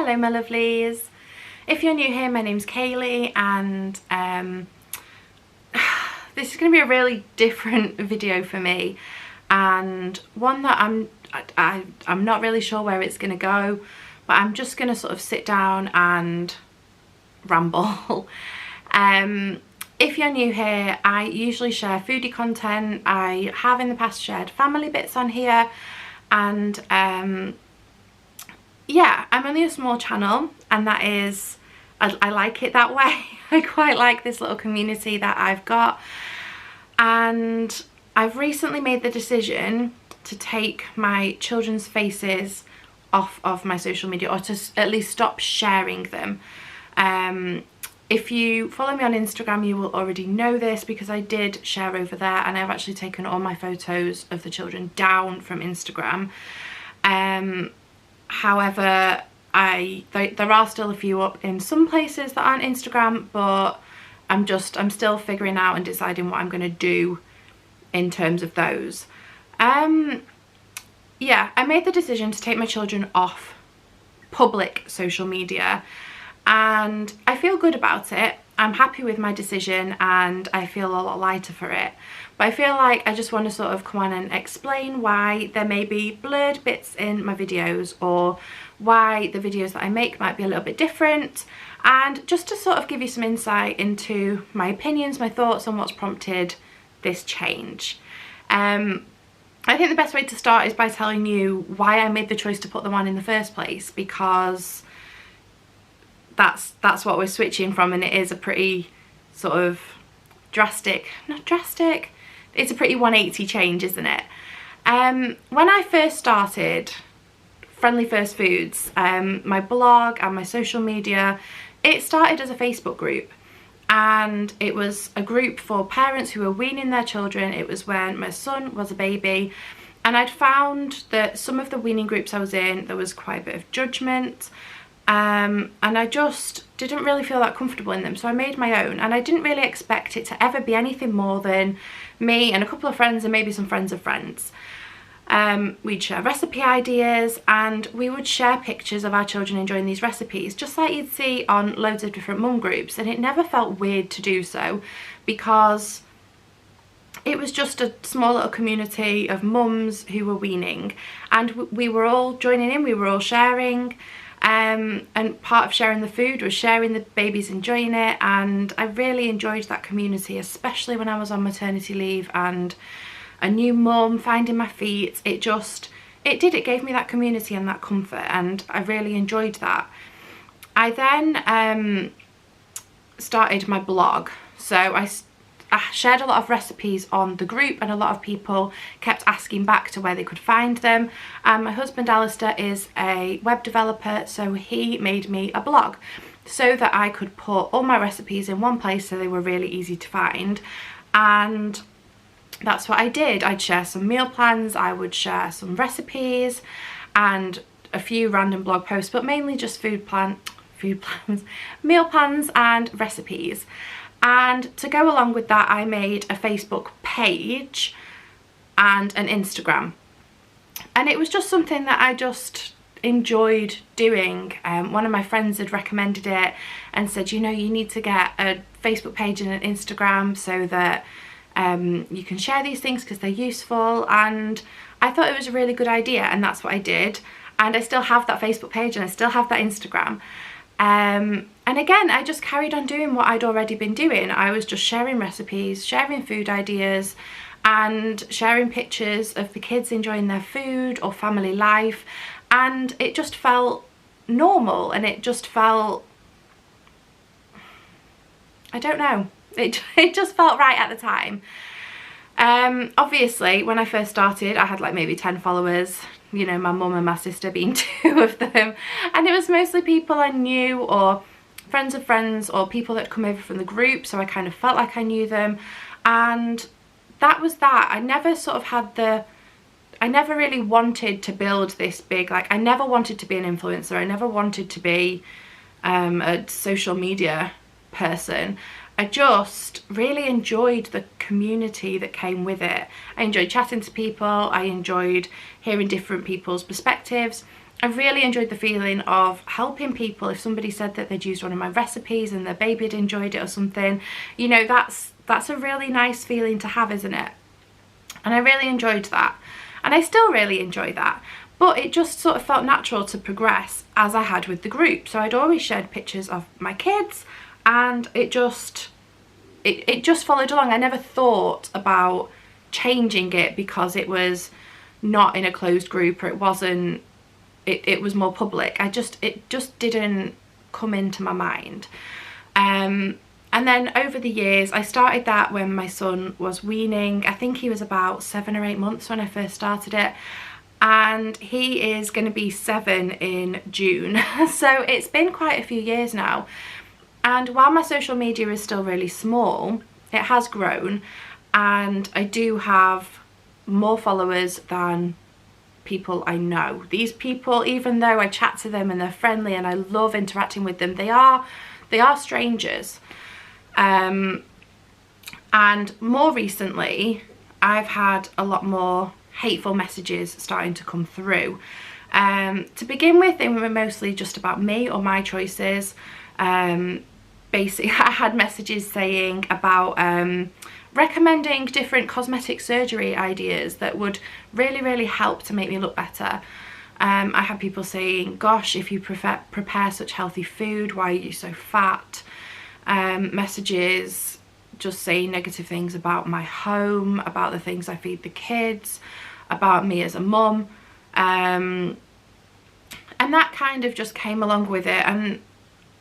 Hello my lovelies. If you're new here, my name's Kaylee, and this is going to be a really different video for me, and one that I'm not really sure where it's going to go, but I'm just going to sort of sit down and ramble. If you're new here, I usually share foodie content. I have in the past shared family bits on here, and yeah, I'm only a small channel, and that is, I like it that way. I quite like this little community that I've got, and I've recently made the decision to take my children's faces off of my social media, or to at least stop sharing them. If you follow me on Instagram, you will already know this because I did share over there, and I've actually taken all my photos of the children down from Instagram. However, there are still a few up in some places that aren't Instagram, but I'm still figuring out and deciding what I'm going to do in terms of those. Yeah, I made the decision to take my children off public social media, and I feel good about it. I'm happy with my decision, and I feel a lot lighter for it. But I feel like I just want to sort of come on and explain why there may be blurred bits in my videos, or why the videos that I make might be a little bit different, and just to sort of give you some insight into my opinions, my thoughts on what's prompted this change. I think the best way to start is by telling you why I made the choice to put them on in the first place, because that's what we're switching from, and it is a pretty sort of not drastic, it's a pretty 180 change, isn't it? When I first started Friendly First Foods, my blog and my social media, it started as a Facebook group, and it was a group for parents who were weaning their children. It was when my son was a baby, and I'd found that some of the weaning groups I was in, there was quite a bit of judgment, and I just didn't really feel that comfortable in them, so I made my own, and I didn't really expect it to ever be anything more than me and a couple of friends and maybe some friends of friends. We'd share recipe ideas, and we would share pictures of our children enjoying these recipes, just like you'd see on loads of different mum groups, and it never felt weird to do so, because it was just a small little community of mums who were weaning, and we were all joining in, we were all sharing. And part of sharing the food was sharing the babies enjoying it, and I really enjoyed that community, especially when I was on maternity leave and a new mum, finding my feet. It gave me that community and that comfort, and I really enjoyed that. I then started my blog, so I shared a lot of recipes on the group, and a lot of people kept asking back to where they could find them. My husband Alistair is a web developer, so he made me a blog so that I could put all my recipes in one place, so they were really easy to find. And that's what I did. I'd share some meal plans, I would share some recipes, and a few random blog posts, but mainly just meal plans and recipes. And to go along with that, I made a Facebook page and an Instagram, and it was just something that I just enjoyed doing. One of my friends had recommended it and said, you know, you need to get a Facebook page and an Instagram so that you can share these things because they're useful, and I thought it was a really good idea, and that's what I did. And I still have that Facebook page, and I still have that Instagram. And again, I just carried on doing what I'd already been doing. I was just sharing recipes, sharing food ideas, and sharing pictures of the kids enjoying their food or family life, and it just felt normal, and it just felt, I don't know, it just felt right at the time. Obviously when I first started, I had like maybe 10 followers, you know, my mum and my sister being 2 of them, and it was mostly people I knew, or friends of friends, or people that come over from the group, so I kind of felt like I knew them, and that was that. I never sort of had I never really wanted to build this big, like, I never wanted to be an influencer, I never wanted to be a social media person. I just really enjoyed the community that came with it. I enjoyed chatting to people, I enjoyed hearing different people's perspectives, I really enjoyed the feeling of helping people. If somebody said that they'd used one of my recipes and their baby had enjoyed it or something, you know, that's a really nice feeling to have, isn't it? And I really enjoyed that, and I still really enjoy that. But it just sort of felt natural to progress as I had with the group. So I'd always shared pictures of my kids, and it just followed along. I never thought about changing it because it was not in a closed group, or it wasn't, it was more public. It just didn't come into my mind. And then over the years, I started that when my son was weaning. I think he was about 7 or 8 months when I first started it, and he is going to be 7 in June. So it's been quite a few years now, and while my social media is still really small, it has grown, and I do have more followers than people I know. These people, even though I chat to them and they're friendly and I love interacting with them, they are strangers. And more recently, I've had a lot more hateful messages starting to come through. To begin with, they were mostly just about me or my choices. Basically, I had messages saying about recommending different cosmetic surgery ideas that would really help to make me look better. I had people saying, gosh, if you prepare such healthy food, why are you so fat? Messages just saying negative things about my home, about the things I feed the kids, about me as a mum, and that kind of just came along with it. And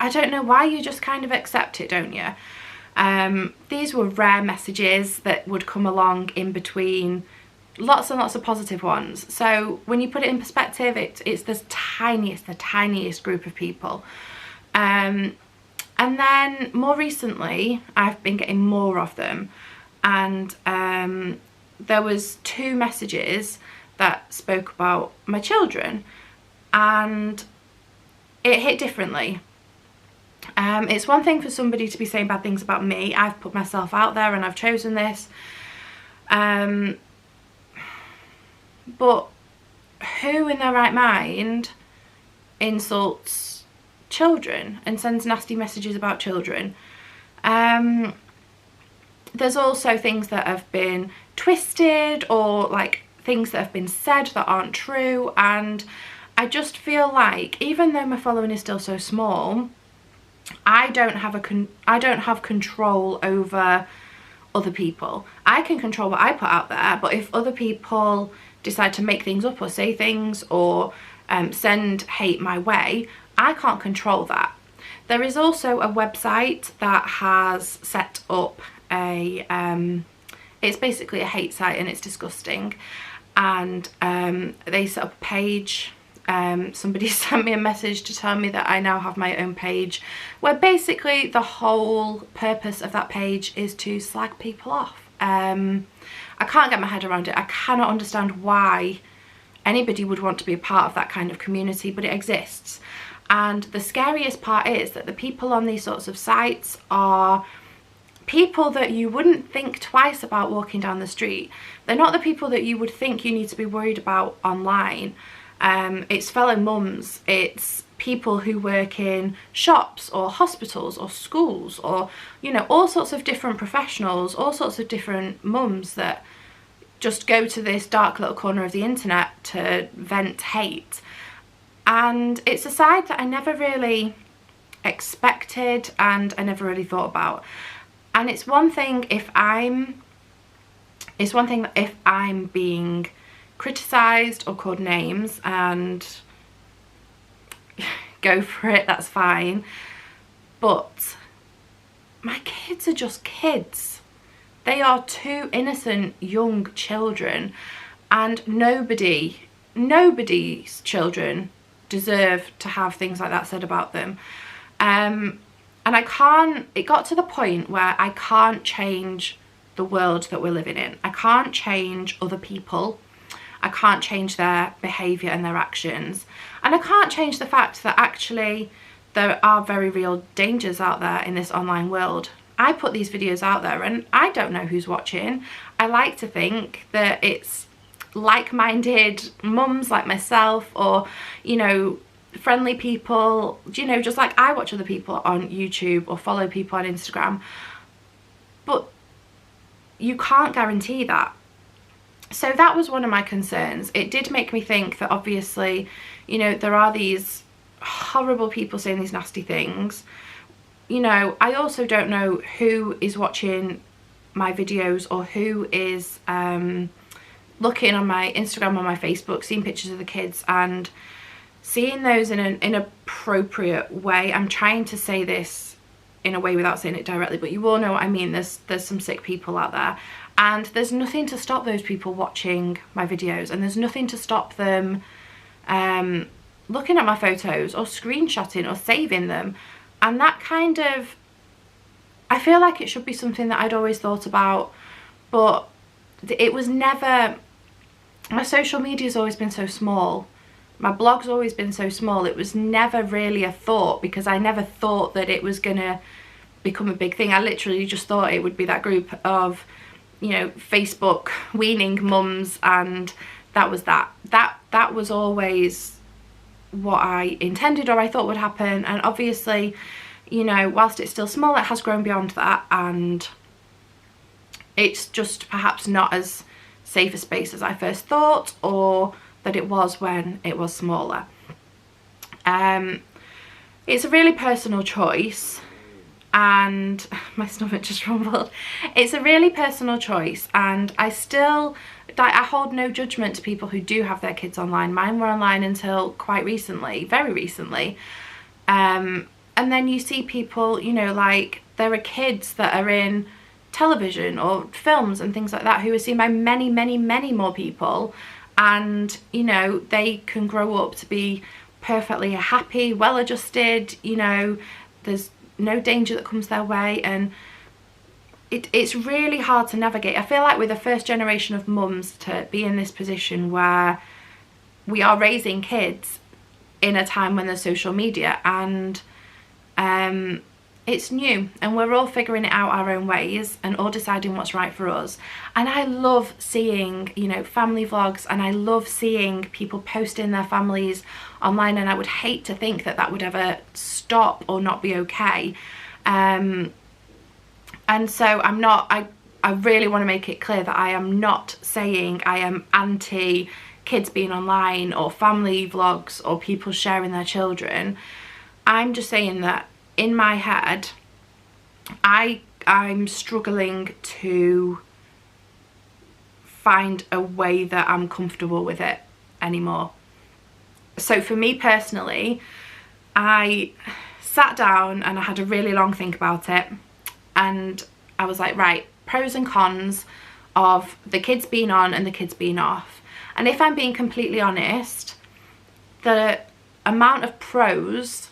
I don't know why, you just kind of accept it, don't you? These were rare messages that would come along in between lots and lots of positive ones. So when you put it in perspective, it's the tiniest group of people. And then more recently, I've been getting more of them, and there was 2 messages that spoke about my children, and it hit differently. It's one thing for somebody to be saying bad things about me. I've put myself out there and I've chosen this. But who in their right mind insults children and sends nasty messages about children? There's also things that have been twisted, or like things that have been said that aren't true, and I just feel like, even though my following is still so small, I don't have control over other people. I can control what I put out there, but if other people decide to make things up or say things or send hate my way, I can't control that. There is also a website that has set up a it's basically a hate site, and it's disgusting, and they set up a page. Somebody sent me a message to tell me that I now have my own page, where basically the whole purpose of that page is to slag people off. I can't get my head around it. I cannot understand why anybody would want to be a part of that kind of community, but it exists. And the scariest part is that the people on these sorts of sites are people that you wouldn't think twice about walking down the street. They're not the people that you would think you need to be worried about online. It's fellow mums, it's people who work in shops or hospitals or schools, or, you know, all sorts of different professionals, all sorts of different mums that just go to this dark little corner of the internet to vent hate. And it's a side that I never really expected and I never really thought about. And it's one thing if I'm being criticised or called names, and go for it, that's fine. But my kids are just kids. They are 2 innocent young children, and nobody's children deserve to have things like that said about them. And it got to the point where I can't change the world that we're living in. I can't change other people. I can't change their behaviour and their actions. And I can't change the fact that actually there are very real dangers out there in this online world. I put these videos out there and I don't know who's watching. I like to think that it's like-minded mums like myself, or, you know, friendly people, you know, just like I watch other people on YouTube or follow people on Instagram. But you can't guarantee that. So that was one of my concerns. It did make me think that obviously, you know, there are these horrible people saying these nasty things. You know, I also don't know who is watching my videos or who is looking on my Instagram or my Facebook, seeing pictures of the kids and seeing those in an inappropriate way. I'm trying to say this in a way without saying it directly, but you all know what I mean. There's some sick people out there, and there's nothing to stop those people watching my videos, and there's nothing to stop them looking at my photos or screenshotting or saving them. And that kind of, I feel like it should be something that I'd always thought about, but it was never, my social media's always been so small. My blog's always been so small. It was never really a thought, because I never thought that it was gonna become a big thing. I literally just thought it would be that group of, you know, Facebook weaning mums, and that was that. That was always what I intended or I thought would happen. And obviously, you know, whilst it's still small, it has grown beyond that, and it's just perhaps not as safe a space as I first thought, or that it was when it was smaller. It's a really personal choice, and my stomach just rumbled. It's a really personal choice, and I hold no judgment to people who do have their kids online. Mine were online until quite recently, very recently. And then you see people, you know, like there are kids that are in television or films and things like that who are seen by many, many, many more people, and, you know, they can grow up to be perfectly happy, well-adjusted, you know, there's no danger that comes their way, and it's really hard to navigate. I feel like we're the first generation of mums to be in this position where we are raising kids in a time when there's social media, and it's new, and we're all figuring it out our own ways and all deciding what's right for us. And I love seeing, you know, family vlogs, and I love seeing people posting their families online, and I would hate to think that that would ever stop or not be okay. And so I really want to make it clear that I am not saying I am anti kids being online or family vlogs or people sharing their children. I'm just saying that in my head, I'm struggling to find a way that I'm comfortable with it anymore. So for me personally, I sat down and I had a really long think about it, and I was like, right, pros and cons of the kids being on and the kids being off. And if I'm being completely honest, the amount of pros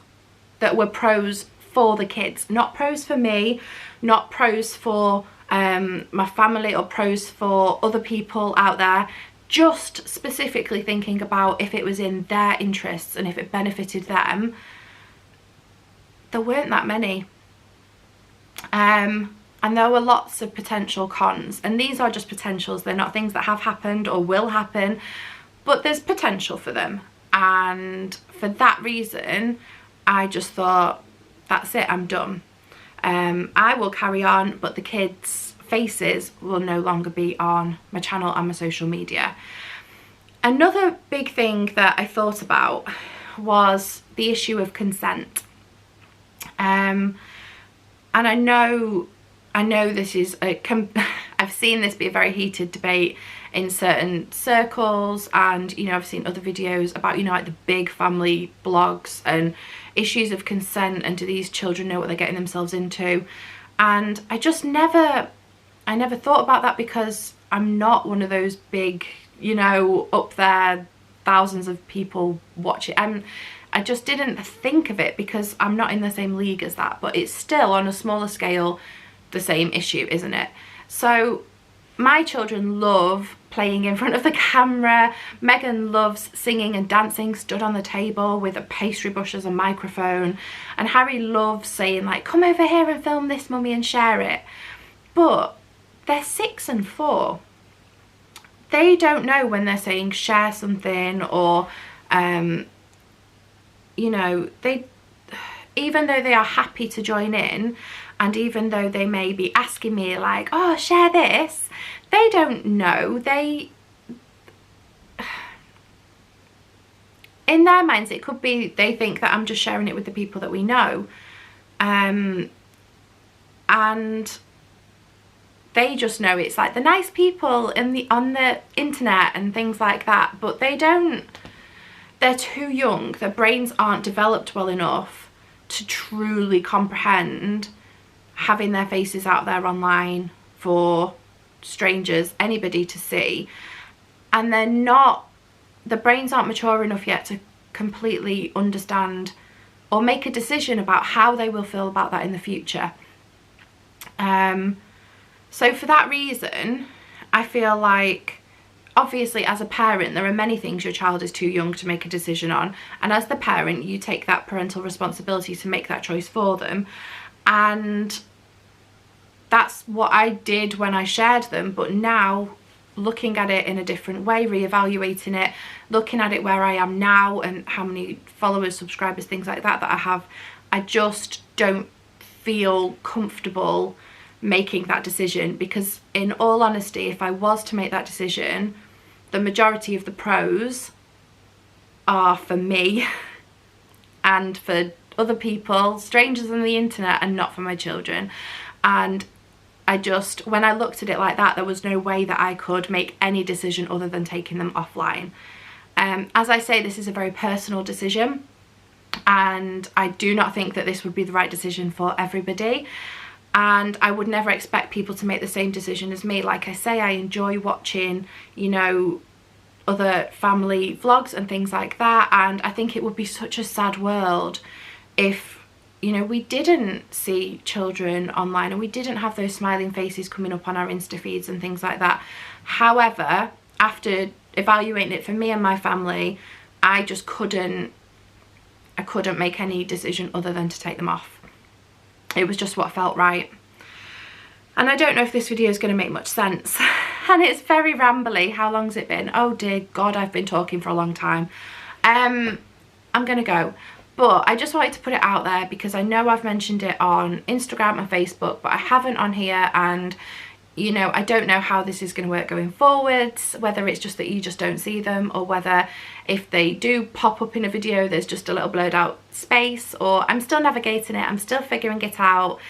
that were pros for the kids, not pros for me, not pros for my family or pros for other people out there, just specifically thinking about if it was in their interests and if it benefited them, there weren't that many. And there were lots of potential cons, and these are just potentials. They're not things that have happened or will happen, but there's potential for them. And for that reason, I just thought, that's it, I'm done. I will carry on, but the kids' faces will no longer be on my channel and my social media. Another big thing that I thought about was the issue of consent. And I know this is I've seen this be a very heated debate in certain circles, and, you know, I've seen other videos about, you know, like the big family blogs and issues of consent, and do these children know what they're getting themselves into? And I never thought about that, because I'm not one of those big, you know, up there, thousands of people watch it. I just didn't think of it because I'm not in the same league as that, but it's still on a smaller scale the same issue, isn't it? So my children love playing in front of the camera. Megan loves singing and dancing stood on the table with a pastry brush as a microphone, and Harry loves saying, like, come over here and film this, mummy, and share it. But they're 6 and 4. they don't know when they're saying share something, or you know, even though they are happy to join in, and even though they may be asking me like, oh, share this, they don't know. In their minds, it could be they think that I'm just sharing it with the people that we know, and they just know it's like the nice people on the internet and things like that, but they don't, they're too young. Their brains aren't developed well enough to truly comprehend having their faces out there online for strangers, anybody to see. And the brains aren't mature enough yet to completely understand or make a decision about how they will feel about that in the future. So for that reason, I feel like, obviously as a parent, there are many things your child is too young to make a decision on, and as the parent, you take that parental responsibility to make that choice for them. And that's what I did when I shared them. But now, looking at it in a different way, reevaluating it, looking at it where I am now and how many followers, subscribers, things like that I have, I just don't feel comfortable making that decision, because in all honesty, if I was to make that decision, the majority of the pros are for me and for other people, strangers on the internet, and not for my children. And when I looked at it like that, there was no way that I could make any decision other than taking them offline. As I say, this is a very personal decision, and I do not think that this would be the right decision for everybody. And I would never expect people to make the same decision as me. Like I say, I enjoy watching, you know, other family vlogs and things like that. And I think it would be such a sad world if, you know, we didn't see children online and we didn't have those smiling faces coming up on our Insta feeds and things like that. However, after evaluating it for me and my family, I just couldn't make any decision other than to take them off. It was just what felt right. And I don't know if this video is going to make much sense. And it's very rambly. How long's it been? Oh dear God, I've been talking for a long time. I'm going to go. But I just wanted to put it out there because I know I've mentioned it on Instagram and Facebook, but I haven't on here. And, you know, I don't know how this is going to work going forwards, whether it's just that you just don't see them, or whether if they do pop up in a video, there's just a little blurred out space, or I'm still navigating it. I'm still figuring it out.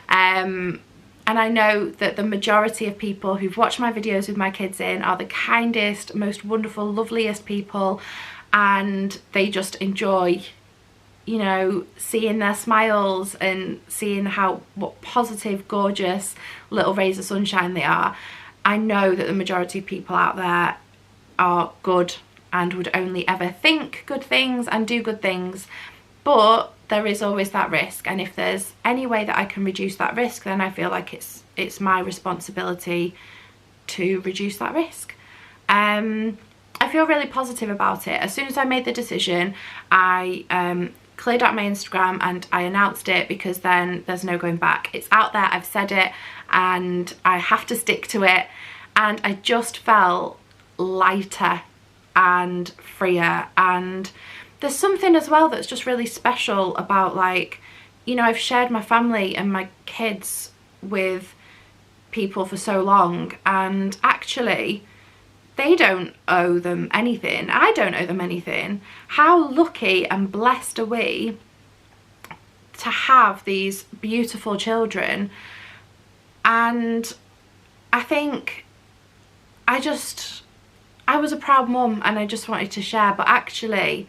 And I know that the majority of people who've watched my videos with my kids in are the kindest, most wonderful, loveliest people, and they just enjoy, you know, seeing their smiles and seeing what positive, gorgeous little rays of sunshine they are. I know that the majority of people out there are good and would only ever think good things and do good things, but there is always that risk. And if there's any way that I can reduce that risk, then I feel like it's my responsibility to reduce that risk. I feel really positive about it. As soon as I made the decision, I cleared out my Instagram and I announced it, because then there's no going back. It's out there, I've said it, and I have to stick to it. And I just felt lighter and freer. And there's something as well that's just really special about, like, you know, I've shared my family and my kids with people for so long, and actually they don't owe them anything. I don't owe them anything. How lucky and blessed are we to have these beautiful children? And I think I was a proud mum and I just wanted to share, but actually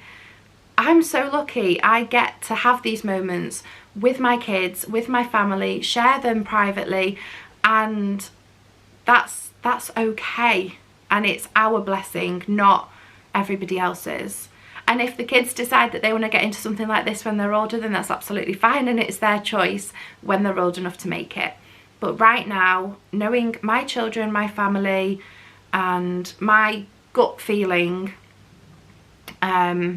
I'm so lucky I get to have these moments with my kids, with my family, share them privately, and that's okay. And it's our blessing, not everybody else's. And if the kids decide that they want to get into something like this when they're older, then that's absolutely fine, and it's their choice when they're old enough to make it. But right now, knowing my children, my family, and my gut feeling, yeah,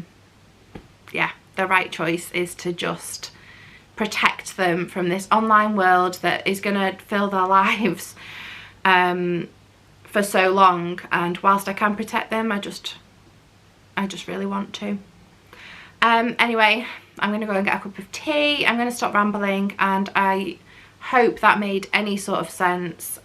the right choice is to just protect them from this online world that is going to fill their lives for so long, and whilst I can protect them, I just really want to. Anyway, I'm going to go and get a cup of tea. I'm going to stop rambling, and I hope that made any sort of sense.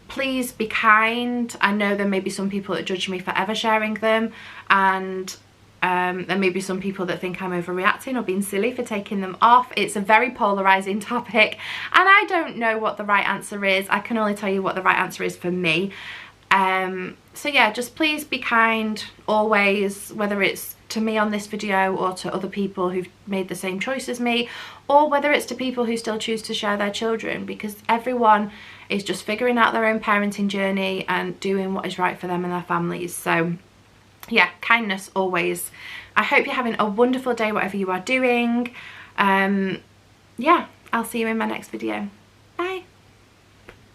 Please be kind. I know there may be some people that judge me for ever sharing them, and there may be some people that think I'm overreacting or being silly for taking them off. It's a very polarizing topic, and I don't know what the right answer is. I can only tell you what the right answer is for me. So yeah, just please be kind always, whether it's to me on this video or to other people who've made the same choice as me, or whether it's to people who still choose to share their children, because everyone is just figuring out their own parenting journey and doing what is right for them and their families. So yeah, kindness always. I hope you're having a wonderful day whatever you are doing. Yeah, I'll see you in my next video.